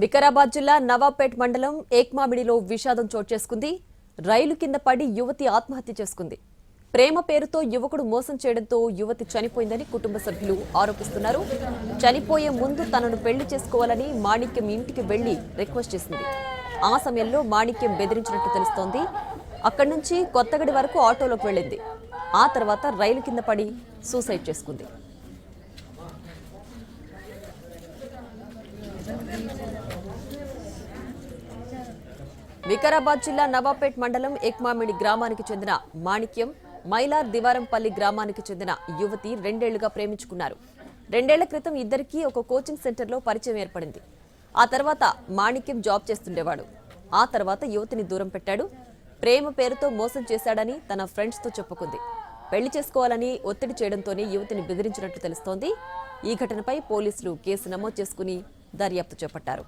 వికారాబాద్ జిల్లా నవాబ్పేట్ మండలం ఏక్మామిడిలో విషాదం చోటు చేసుకుంది. రైలు కింద పడి యువతి ఆత్మహత్య చేసుకుంది. ప్రేమ పేరుతో యువకుడు మోసం చేయడంతో యువతి చనిపోయిందని కుటుంబ సభ్యులు ఆరోపిస్తున్నారు. చనిపోయే ముందు తనను పెళ్లి చేసుకోవాలని మాణిక్యం ఇంటికి వెళ్లి రిక్వెస్ట్ చేసింది. ఆ సమయంలో మాణిక్యం బెదిరించినట్టు తెలుస్తోంది. అక్కడి నుంచి కొత్తగడి వరకు ఆటోలోకి వెళ్లింది. ఆ తర్వాత రైలు కింద పడి సూసైడ్ చేసుకుంది. వికారాబాద్ జిల్లా నవాబ్పేట్ మండలం ఏక్మామిడి గ్రామానికి చెందిన మాణిక్యం, మైలార్ దివారంపల్లి గ్రామానికి చెందిన యువతి 2 ఏళ్లుగా ప్రేమించుకున్నారు. 2 ఏళ్ల క్రితం ఇద్దరికీ ఒక కోచింగ్ సెంటర్లో పరిచయం ఏర్పడింది. ఆ తర్వాత మాణిక్యం జాబ్ చేస్తుండేవాడు. ఆ తర్వాత యువతిని దూరం పెట్టాడు. ప్రేమ పేరుతో మోసం చేశాడని తన ఫ్రెండ్స్తో చెప్పుకుంది. పెళ్లి చేసుకోవాలని ఒత్తిడి చేయడంతోనే యువతిని బెదిరించినట్టు తెలుస్తోంది. ఈ ఘటనపై పోలీసులు కేసు నమోదు చేసుకుని దర్యాప్తు చేపట్టారు.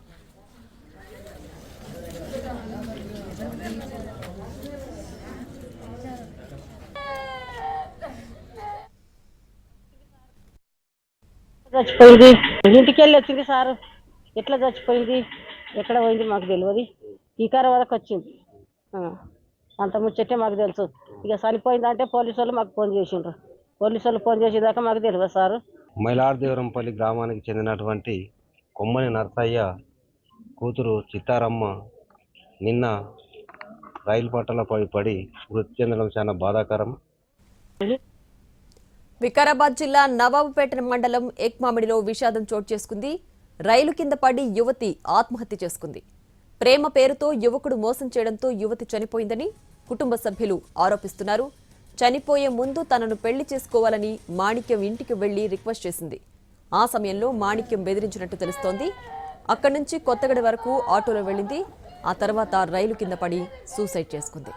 చచ్చిపోయింది. ఇంటికి వెళ్ళి వచ్చింది సార్. ఎట్లా చచ్చిపోయింది, ఎక్కడ పోయింది మాకు తెలియదు. వికారాబాద్కి వచ్చింది. అంత ముచ్చటే మాకు తెలుసు. ఇక చనిపోయిందంటే పోలీసు వాళ్ళు మాకు ఫోన్ చేసిండ్రు. పోలీసు వాళ్ళు ఫోన్ చేసేదాకా మాకు తెలియదు సార్. మైలార్దేవరంపల్లి గ్రామానికి చెందినటువంటి కొమ్మని నర్సయ్య కూతురు చిత్తారమ్మ నిన్న రైలు పట్టాలపై పడి మృతి చెందడం చాలా బాధాకరం. వికారాబాద్ జిల్లా నవాబుపేట మండలం ఏక్మామిడిలో విషాదం చోటు చేసుకుంది. రైలు కింద పడి యువతి ఆత్మహత్య చేసుకుంది. ప్రేమ పేరుతో యువకుడు మోసం చేయడంతో యువతి చనిపోయిందని కుటుంబ సభ్యులు ఆరోపిస్తున్నారు. చనిపోయే ముందు తనను పెళ్లి చేసుకోవాలని మాణిక్యం ఇంటికి వెళ్లి రిక్వెస్ట్ చేసింది. ఆ సమయంలో మాణిక్యం బెదిరించినట్టు తెలుస్తోంది. అక్కడి నుంచి కొత్తగడి వరకు ఆటోలో వెళ్లింది. ఆ తర్వాత రైలు కింద పడి సూసైడ్ చేసుకుంది.